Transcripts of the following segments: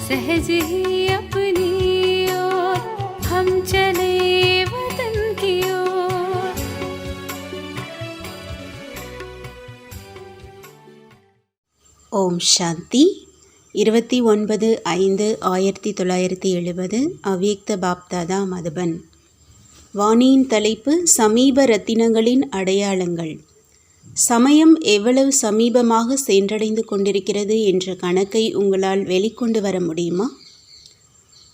सहज ही अपनी ओर हम चले वतन की ओर। ஓம் சாந்தி. 29/5/1970 அவ்யக்த பாப்தாதா மதுபன். வாணியின் தலைப்பு சமீப ரத்தினங்களின் அடையாளங்கள். சமயம் எவ்வளவு சமீபமாக சென்றடைந்து கொண்டிருக்கிறது என்ற கணக்கை உங்களால் வெளிக்கொண்டு வர முடியுமா?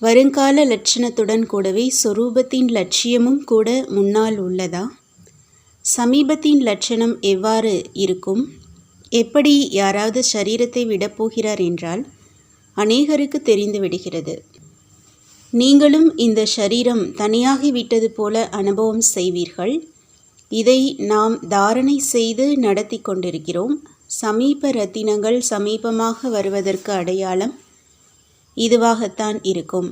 வருங்கால லட்சணத்துடன் கூடவே சொரூபத்தின் லட்சியமும் கூட முன்னால் உள்ளதா? சமீபத்தின் லட்சணம் எவ்வாறு இருக்கும்? எப்படி யாராவது சரீரத்தை விடப்போகிறார் என்றால் அநேகருக்கு தெரிந்து விடுகிறது. நீங்களும் இந்த சரீரம் தனியாகிவிட்டது போல அனுபவம் செய்வீர்கள். இதை நாம் தாரணை செய்து நடத்தி கொண்டிருக்கிறோம். சமீப ரத்தினங்கள் சமீபமாக வருவதற்கு அடையாளம் இதுவாகத்தான் இருக்கும்.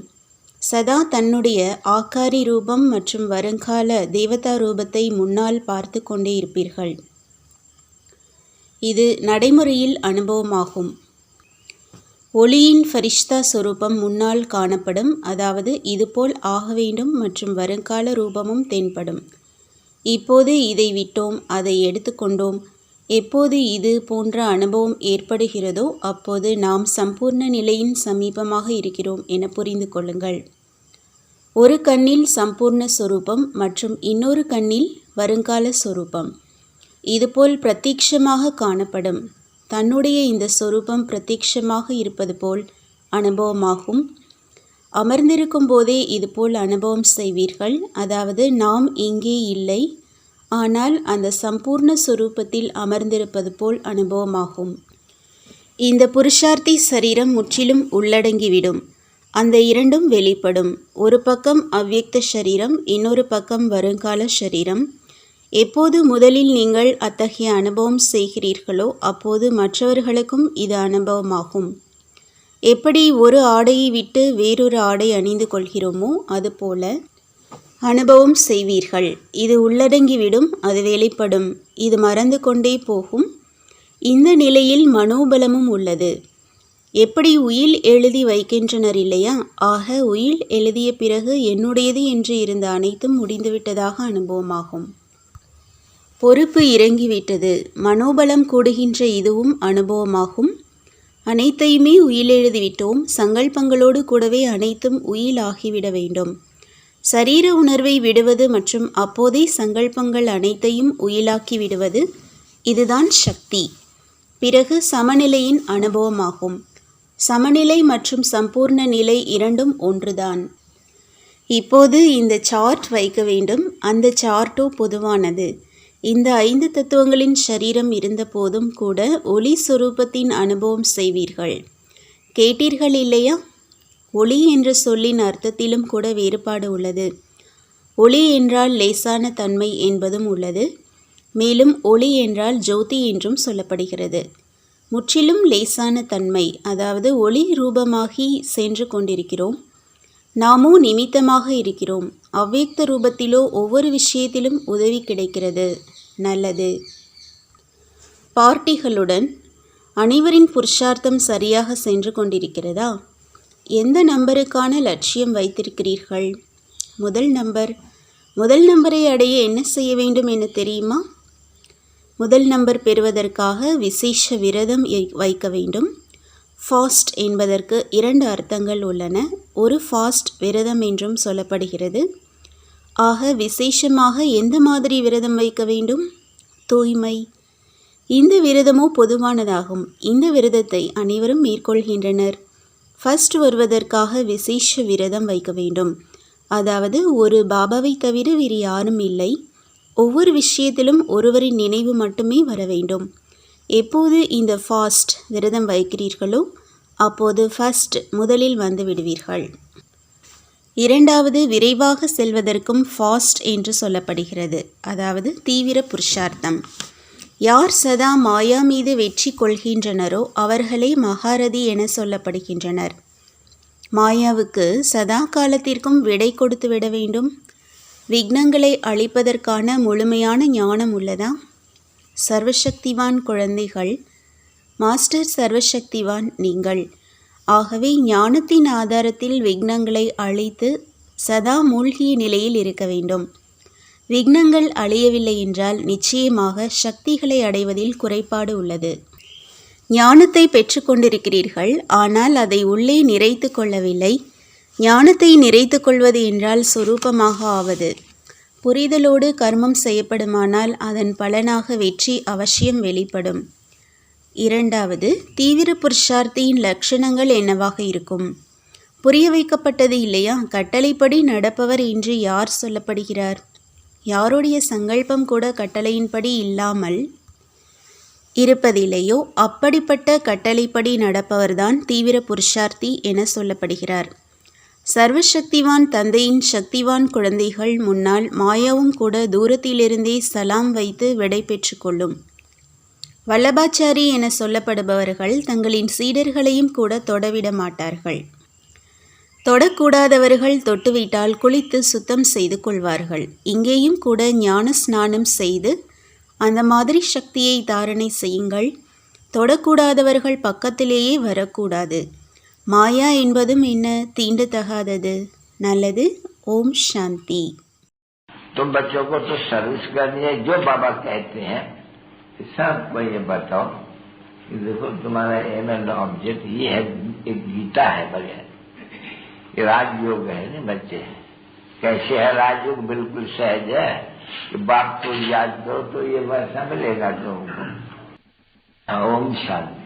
சதா தன்னுடைய ஆக்காரி ரூபம் மற்றும் வருங்கால தேவதா ரூபத்தை முன்னால் பார்த்து கொண்டே இருப்பீர்கள். இது நடைமுறையில் அனுபவமாகும். ஒளியின் ஃபரிஷ்தா சொரூபம் முன்னால் காணப்படும். அதாவது இதுபோல் ஆக வேண்டும் மற்றும் வருங்கால ரூபமும் தென்படும். இப்போது இதை விட்டோம், அதை எடுத்துக்கொண்டோம். எப்போது இது போன்ற அனுபவம் ஏற்படுகிறதோ அப்போது நாம் சம்பூர்ண நிலையின் சமீபமாக இருக்கிறோம் என புரிந்து கொள்ளுங்கள். ஒரு கண்ணில் சம்பூர்ண சொரூபம் மற்றும் இன்னொரு கண்ணில் வருங்கால சொரூபம் இதுபோல் பிரத்யக்ஷமாக காணப்படும். தன்னுடைய இந்த சொரூபம் பிரத்யக்ஷமாக இருப்பது போல் அனுபவமாகும். அமர்ந்திருக்கும் போதே இதுபோல் அனுபவம் செய்வீர்கள். அதாவது நாம் இங்கே இல்லை, ஆனால் அந்த சம்பூர்ண சொரூபத்தில் அமர்ந்திருப்பது போல் அனுபவமாகும். இந்த புருஷார்த்தி சரீரம் முற்றிலும் உள்ளடங்கிவிடும். அந்த இரண்டும் வெளிப்படும். ஒரு பக்கம் அவ்யக்த சரீரம், இன்னொரு பக்கம் வருங்கால சரீரம். எப்போது முதலில் நீங்கள் அத்தகைய அனுபவம் செய்கிறீர்களோ அப்போது மற்றவர்களுக்கும் இது அனுபவமாகும். எப்படி ஒரு ஆடையை விட்டு வேறொரு ஆடை அணிந்து கொள்கிறோமோ அதுபோல அனுபவம் செய்வீர்கள். இது உள்ளடங்கிவிடும், அது வெளிப்படும். இது மறந்து கொண்டே போகும். இந்த நிலையில் மனோபலமும் உள்ளது. எப்படி உயில் எழுதி வைக்கின்றனர் இல்லையா? ஆக உயில் எழுதிய பிறகு என்னுடையது என்று இருந்த அனைத்தும் முடிந்துவிட்டதாக அனுபவமாகும். பொறுப்பு இறங்கிவிட்டது. மனோபலம் கூடுகின்ற இதுவும் அனுபவமாகும். அனைத்தையுமே உயில் எழுதிவிட்டோம். சங்கல்பங்களோடு கூடவே அனைத்தும் உயில் ஆகிவிட வேண்டும். சரீர உணர்வை விடுவது மற்றும் அப்போதே சங்கல்பங்கள் அனைத்தையும் உயிலாக்கி விடுவது, இதுதான் சக்தி. பிறகு சமநிலையின் அனுபவமாகும். சமநிலை மற்றும் சம்பூர்ண நிலை இரண்டும் ஒன்றுதான். இப்போது இந்த சார்ட் வைக்க வேண்டும். அந்த சார்ட்டோ பொதுவானது. இந்த 5 தத்துவங்களின் சரீரம் இருந்த போதும் கூட ஒளி சொரூபத்தின் அனுபவம் செய்வீர்கள். கேட்டீர்கள் இல்லையா? ஒளி என்ற சொல்லின் அர்த்தத்திலும் கூட வேறுபாடு உள்ளது. ஒளி என்றால் லேசான தன்மை என்பதும் உள்ளது. மேலும் ஒளி என்றால் ஜோதி என்றும் சொல்லப்படுகிறது. முற்றிலும் லேசான தன்மை, அதாவது ஒளி ரூபமாகி சென்று கொண்டிருக்கிறோம். நாமோ நிமித்தமாக இருக்கிறோம். அவ்யக்த ரூபத்திலோ ஒவ்வொரு விஷயத்திலும் உதவி கிடைக்கிறது. நல்லது. பார்ட்டிகளுடன் அனைவரின் புருஷார்த்தம் சரியாக சென்று கொண்டிருக்கிறதா? எந்த நம்பருக்கான லட்சியம் வைத்திருக்கிறீர்கள்? முதல் நம்பரை அடைய என்ன செய்ய வேண்டும் என தெரியுமா? முதல் நம்பர் பெறுவதற்காக விசேஷ விரதம் வைக்க வேண்டும். ஃபாஸ்ட் என்பதற்கு 2 அர்த்தங்கள் உள்ளன. ஒரு ஃபாஸ்ட் விரதம் என்றும் சொல்லப்படுகிறது. ஆக விசேஷமாக எந்த மாதிரி விரதம் வைக்க வேண்டும்? தூய்மை. இந்த விரதமோ பொதுவானதாகும். இந்த விரதத்தை அனைவரும் மேற்கொள்கின்றனர். ஃபர்ஸ்ட் வருவதற்காக விசேஷ விரதம் வைக்க வேண்டும். அதாவது ஒரு பாபாவை தவிர வேறு யாரும் இல்லை. ஒவ்வொரு விஷயத்திலும் ஒருவரின் நினைவு மட்டுமே வர வேண்டும். எப்போது இந்த ஃபாஸ்ட் விரதம் வைக்கிறீர்களோ அப்போது ஃபர்ஸ்ட் முதலில் வந்து விடுவீர்கள். இரண்டாவது, விரைவாக செல்வதற்கும் ஃபாஸ்ட் என்று சொல்லப்படுகிறது. அதாவது தீவிர புருஷார்த்தம். யார் சதா மாயா மீது வெற்றி கொள்கின்றனரோ அவர்களே மகாரதி என சொல்லப்படுகின்றனர். மாயாவுக்கு சதா காலத்திற்கும் விடை கொடுத்து விட வேண்டும். விக்னங்களை அழிப்பதற்கான முழுமையான ஞானம் உள்ளதா? சர்வசக்திவான் குழந்தைகள், மாஸ்டர் சர்வசக்திவான் நீங்கள். ஆகவே ஞானத்தின் ஆதாரத்தில் விக்னங்களை அழித்து சதா மூழ்கிய நிலையில் இருக்க வேண்டும். விக்னங்கள் அழியவில்லை என்றால் நிச்சயமாக சக்திகளை அடைவதில் குறைபாடு உள்ளது. ஞானத்தை பெற்றுக்கொண்டிருக்கிறீர்கள், ஆனால் அதை உள்ளே நிறைத்து கொள்ளவில்லை. ஞானத்தை நிறைத்து கொள்வது என்றால் சொரூபமாக ஆவது. புரிதலோடு கர்மம் செய்யப்படுமானால் அதன் பலனாக வெற்றி அவசியம் வெளிப்படும். இரண்டாவது, தீவிர புருஷார்த்தியின் லட்சணங்கள் என்னவாக இருக்கும்? புரிய வைக்கப்பட்டது இல்லையா? கட்டளைப்படி நடப்பவர் என்று யார் சொல்லப்படுகிறார்? யாருடைய சங்கல்பம் கூட கட்டளையின்படி இல்லாமல் இருப்பதில்லையோ அப்படிப்பட்ட கட்டளைப்படி நடப்பவர்தான் தீவிர புருஷார்த்தி என சொல்லப்படுகிறார். சர்வசக்திவான் தந்தையின் சக்திவான் குழந்தைகள் முன்னால் மாயாவும் கூட தூரத்திலிருந்தே சலாம் வைத்து விடை பெற்று கொள்ளும். வல்லபாச்சாரி என சொல்லப்படுபவர்கள் தங்களின் சீடர்களையும் கூட தொடவிட மாட்டார்கள். தொடக்கூடாதவர்கள் தொட்டுவிட்டால் குளித்து சுத்தம் செய்து கொள்வார்கள். இங்கேயும் கூட ஞான ஸ்நானம் செய்து அந்த மாதிரி சக்தியை தாரணை செய்யுங்கள். தொடக்கூடாதவர்கள் பக்கத்திலேயே வரக்கூடாது. மாயா என்பதும் என்ன? தீண்டத்தகாதது. நல்லது. ஓம் சாந்தி. तो बच्चों को तो सर्विस करनी है, जो बाबा कहते हैं सबको ये बताओ कि देखो तुम्हारा एम एंड ऑब्जेक्ट ये है, एक गीता है बढ़िया, ये राजयोग है ना बच्चे। कैसे है राजयोग? बिल्कुल सहज है कि बाप को याद करो तो ये वैसा मिलेगा तुमको। ओम शांति।